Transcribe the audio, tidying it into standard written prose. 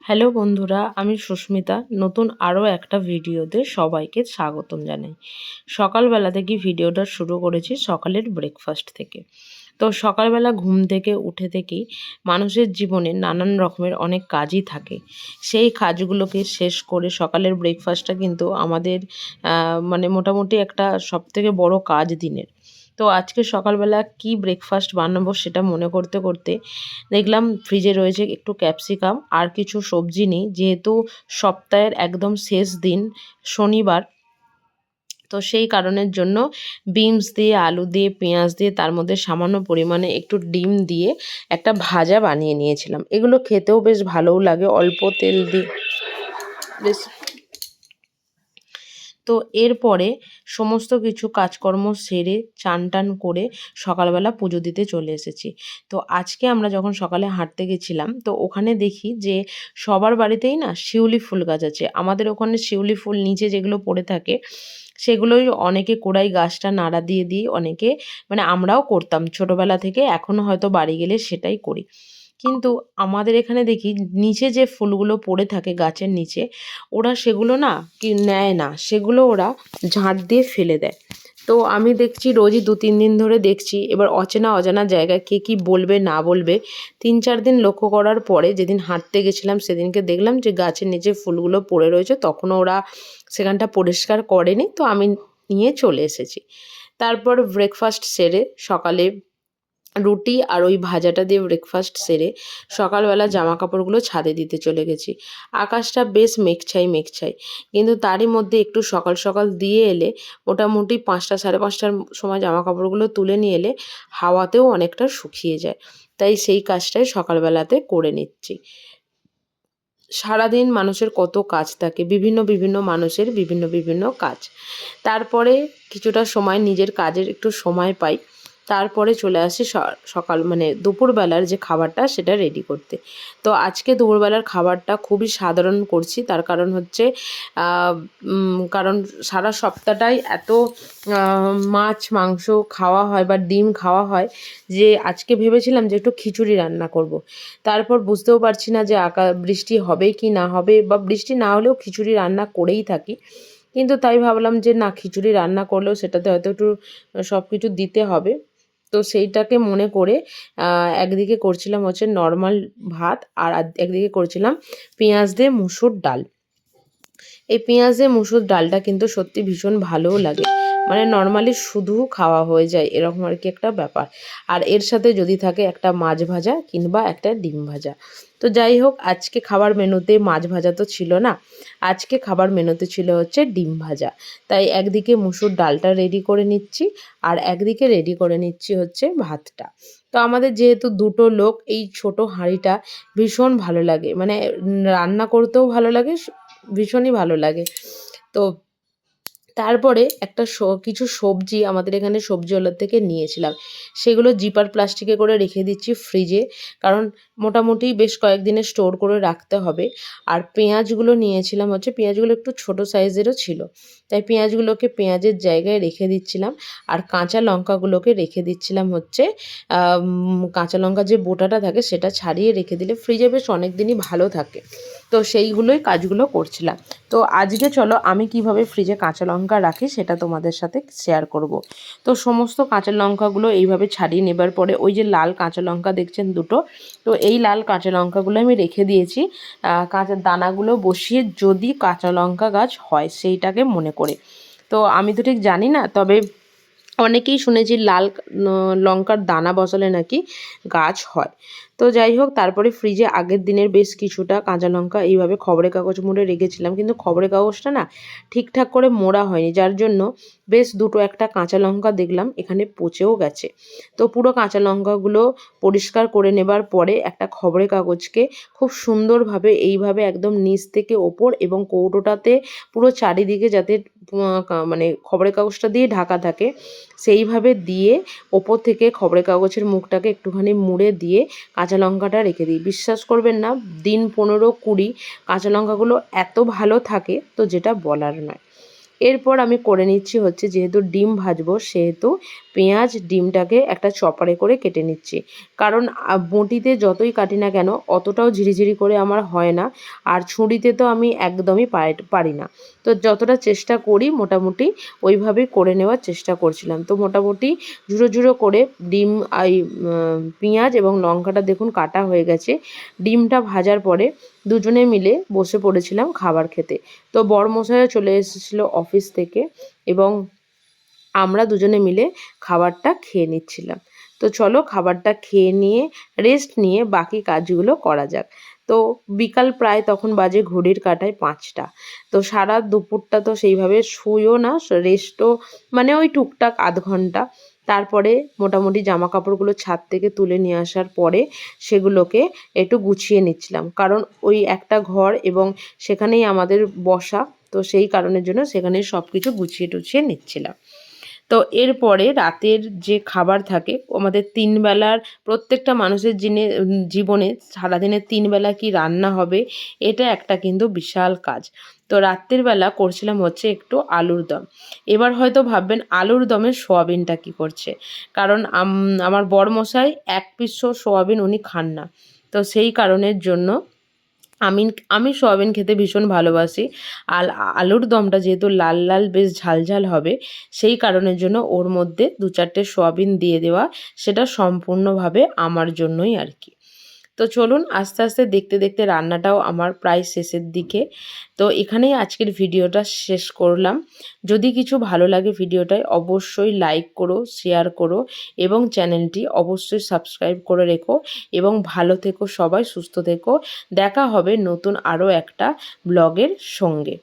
Hello বন্ধুরা, আমি সুস্মিতা। নতুন আরও একটা ভিডিওতে সবাইকে স্বাগতম জানাই। সকালবেলা থেকে ভিডিওটা শুরু করেছি সকালের ব্রেকফাস্ট থেকে। তো সকালবেলা ঘুম থেকে উঠে থেকেই মানুষের জীবনে নানান রকমের অনেক কাজই থাকে। সেই কাজগুলোকে শেষ করে সকালের ব্রেকফাস্টটা কিন্তু আমাদের মানে মোটামুটি একটা সবথেকে বড় কাজ দিনের। তো আজকে সকালবেলা কি ব্রেকফাস্ট বানাবো সেটা মনে করতে করতে দেখলাম ফ্রিজে রয়েছে একটু ক্যাপসিকাম আর কিছু সবজি নেই, যেহেতু সপ্তাহের একদম শেষ দিন শনিবার। তো সেই কারণের জন্য বিনস দিয়ে, আলু দিয়ে, পেঁয়াজ দিয়ে, তার মধ্যে সামান্য পরিমাণে একটু ডিম দিয়ে একটা ভাজা বানিয়ে নিয়েছিলাম। এগুলো খেতেও বেশ ভালোও লাগে, অল্প তেল দিয়ে বেশ। তো এরপরে সমস্ত কিছু কাজকর্ম সেরে চান টান করে সকালবেলা পুজো দিতে চলে এসেছি। তো আজকে আমরা যখন সকালে হাঁটতে গেছিলাম, তো ওখানে দেখি যে সবার বাড়িতেই না শিউলি ফুল গাছ আছে। আমাদের ওখানে শিউলি ফুল নিচে যেগুলো পড়ে থাকে সেগুলোই অনেকে কোড়াই গাছটা নাড়া দিয়ে দিয়ে অনেকে, মানে আমরাও করতাম ছোটবেলা থেকে, এখনও হয়তো বাড়ি গেলে সেটাই করি। কিন্তু আমাদের এখানে দেখি নিচে যে ফুলগুলো পড়ে থাকে গাছের নিচে, ওরা সেগুলো না কি নেয় না, সেগুলো ওরা ঝাঁট দিয়ে ফেলে দেয়। তো আমি দেখছি রোজই ২-৩ দিন ধরে দেখছি, এবার অচেনা অজানা জায়গায় কে কী বলবে না বলবে, ৩-৪ দিন লক্ষ্য করার পরে যেদিন হাঁটতে গেছিলাম সেদিনকে দেখলাম যে গাছের নিচে ফুলগুলো পড়ে রয়েছে। তখনও ওরা সেখানটা পরিষ্কার করেনি, তো আমি নিয়ে চলে এসেছি। তারপর ব্রেকফাস্ট সেরে সকালে রুটি আর ওই ভাজাটা দিয়ে ব্রেকফাস্ট সেরে সকালবেলা জামাকাপড়গুলো ছাদে দিতে চলে গেছি। আকাশটা বেশ মেঘছাই মেঘছাই, কিন্তু তারই মধ্যে একটু সকাল সকাল দিয়ে এলে মোটামুটি ৫টা ৫:৩০টার সময় জামাকাপড়গুলো তুলে নিয়ে এলে হাওয়াতেও অনেকটা শুকিয়ে যায়। তাই সেই কাজটাই সকালবেলাতে করে নিচ্ছি। সারাদিন মানুষের কত কাজ থাকে, বিভিন্ন বিভিন্ন মানুষের বিভিন্ন বিভিন্ন কাজ। তারপরে কিছুটা সময় নিজের কাজের একটু সময় পাই। তারপরে চলে আসি সকাল মানে দুপুরবেলার যে খাবারটা সেটা রেডি করতে। তো আজকে দুপুরবেলার খাবারটা খুবই সাধারণ করছি, তার কারণ হচ্ছে কারণ সারা সপ্তাহটাই এত মাছ মাংস খাওয়া হয় বা ডিম খাওয়া হয় যে আজকে ভেবেছিলাম যে একটু খিচুড়ি রান্না করব। তারপর বুঝতেও পারছি না যে বৃষ্টি হবে কি না হবে, বা বৃষ্টি না হলেও খিচুড়ি রান্না করেই থাকি। কিন্তু তাই ভাবলাম যে না, খিচুড়ি রান্না করলেও সেটাতে হয়তো একটু সব কিছু দিতে হবে। তো সেইটাকে মনে করে একদিকে করছিলাম হচ্ছে নর্মাল ভাত, আর একদিকে করছিলাম পেঁয়াজ দিয়ে মুসুর ডাল। এই পেঁয়াজ দিয়ে মুসুর ডালটা কিন্তু সত্যি ভীষণ ভালোও লাগে, মানে নর্মালি শুধু খাওয়া হয়ে যায় এরকম আর কি একটা ব্যাপার। আর এর সাথে যদি থাকে একটা মাছ ভাজা কিংবা একটা ডিম ভাজা। তো যাই হোক, আজকে খাবার মেনুতে মাছ ভাজা তো ছিল না, আজকে খাবার মেনুতে ছিল হচ্ছে ডিম ভাজা। তাই একদিকে মুসুর ডালটা রেডি করে নিচ্ছি আর একদিকে রেডি করে নিচ্ছি হচ্ছে ভাতটা। তো আমাদের যেহেতু দুটো লোক, এই ছোট হাঁড়িটা ভীষণ ভালো লাগে, মানে রান্না করতেও ভালো লাগে, ভীষণই ভালো লাগে। তো তারপরে একটা কিছু সবজি আমাদের এখানে সবজিওয়ালার থেকে নিয়েছিলাম, সেগুলো জিপার প্লাস্টিকে করে রেখে দিচ্ছি ফ্রিজে, কারণ মোটামুটি বেশ কয়েকদিনের স্টোর করে রাখতে হবে। আর পেঁয়াজগুলো নিয়েছিলাম হচ্ছে, পেঁয়াজগুলো একটু ছোট সাইজেরও ছিল, তাই পেঁয়াজগুলোকে পেঁয়াজের জায়গায় রেখে দিচ্ছিলাম। আর কাঁচা লঙ্কাগুলোকে রেখে দিচ্ছিলাম হচ্ছে কাঁচা লঙ্কা যে বোটাটা থাকে সেটা ছাড়িয়ে রেখে দিলে ফ্রিজে বেশ অনেক দিনই ভালো থাকে। তো সেইগুলোই কাজগুলো করছিলাম। তো আজকে চলো আমি কিভাবে ফ্রিজে কাঁচা লঙ্কা রাখি সেটা তোমাদের সাথে শেয়ার করব। তো সমস্ত কাঁচা লঙ্কাগুলো এইভাবে ছাড়িয়ে নেবার পরে ওই যে লাল কাঁচা লঙ্কা দেখছেন দুটো, তো এই লাল কাঁচা লঙ্কাগুলো আমি রেখে দিয়েছি কাঁচা দানাগুলো বসিয়ে, যদি কাঁচা লঙ্কা গাছ হয় সেইটাকে মনে করে। তো আমি তো ঠিক জানি না, তবে অনেকেই শুনেছি লাল লঙ্কার দানা বসালে নাকি গাছ হয়। তো যাই হোক, তারপরে ফ্রিজে আগের দিনের বেশ কিছুটা কাঁচা লঙ্কা এইভাবে খবরের কাগজ মুড়ে রেখেছিলাম, কিন্তু খবরের কাগজটা না ঠিকঠাক করে মোড়া হয়নি, যার জন্য বেশ দুটো একটা কাঁচা লঙ্কা দেখলাম এখানে পচেও গেছে। তো পুরো কাঁচা লঙ্কাগুলো পরিষ্কার করে নেবার পরে একটা খবরের কাগজকে খুব সুন্দরভাবে এইভাবে একদম নিচ থেকে ওপর এবং কৌটোটাতে পুরো চারিদিকে যাতে মানে খবরের কাগজটা দিয়ে ঢাকা থাকে সেইভাবে দিয়ে ওপর থেকে খবরের কাগজের মুখটাকে একটুখানি মুড়ে দিয়ে কাঁচা লঙ্কাটা রেখে দিই। বিশ্বাস করবেন না, দিন 15-20 কাঁচা লঙ্কাগুলো এত ভালো থাকে তো যেটা বলার নয়। এরপর আমি করে নিচ্ছি হচ্ছে, যেহেতু ডিম ভাজবো সেহেতু পেঁয়াজ ডিমটাকে একটা চপারে করে কেটে নিচ্ছি। কারণ বঁটিতে যতই কাটি না কেন অতটাও ঝিরিঝিরি করে আমার হয় না, আর ছুরিতে তো আমি একদমই পারি না। তো যতটা চেষ্টা করি মোটামুটি ওইভাবেই করে নেওয়ার চেষ্টা করছিলাম। তো মোটামুটি ঝুড়ো ঝুড়ো করে ডিম পেঁয়াজ এবং লঙ্কাটা দেখুন কাটা হয়ে গেছে। ডিমটা ভাজার পরে দুজনে মিলে বসে পড়েছিলাম খাবার খেতে। তো বরমশাইও চলে এসেছিলো অফিস থেকে এবং আমরা দুজনে মিলে খাবারটা খেয়ে নিচ্ছিলাম। তো চলো খাবারটা খেয়ে নিয়ে রেস্ট নিয়ে বাকি কাজগুলো করা যাক। তো বিকাল প্রায় তখন বাজে ঘড়ির কাঁটায় 5টা। তো সারা দুপুরটা তো সেইভাবে শুইও না, রেস্টও মানে ওই টুকটাক আধ ঘন্টা। তারপরে মোটামুটি জামা কাপড়গুলো ছাদ থেকে তুলে নিয়ে আসার পরে সেগুলোকে একটু গুছিয়ে নিচ্ছিলাম, কারণ ওই একটা ঘর এবং সেখানেই আমাদের বসা। তো সেই কারণের জন্য সেখানে সব কিছু গুছিয়ে টুছিয়ে নিচ্ছিলাম। তো এরপরে রাতের যে খাবার থাকে আমাদের 3 বেলার, প্রত্যেকটা মানুষের জীবনে সারাদিনে 3 বেলা কি রান্না হবে, এটা একটা কিন্তু বিশাল কাজ। তো রাত্রির বেলা করছিলাম হচ্ছে একটু আলুর দম। এবার হয়তো ভাববেন আলুর দমে সোয়াবিনটা কী করছে, কারণ আমার বরমশাই 1 পিসও সোয়াবিন উনি খান না। তো সেই কারণের জন্য আমি সোয়াবিন খেতে ভীষণ ভালোবাসি। আর আলুর দমটা যেহেতু লাল লাল বেশ ঝাল ঝাল হবে, সেই কারণের জন্য ওর মধ্যে 2-4টে সোয়াবিন দিয়ে দেওয়া, সেটা সম্পূর্ণভাবে আমার জন্যই আর কি। তো চলুন আস্তে আস্তে দেখতে দেখতে রান্নাটাও আমার প্রায় শেষের দিকে। তো এখানেই আজকের ভিডিওটা শেষ করলাম। যদি কিছু ভালো লাগে ভিডিওটায় অবশ্যই লাইক করো, শেয়ার করো এবং চ্যানেলটি অবশ্যই সাবস্ক্রাইব করে রেখো এবং ভালো থেকো সবাই, সুস্থ থেকো। দেখা হবে নতুন আরও একটা ব্লগের সঙ্গে।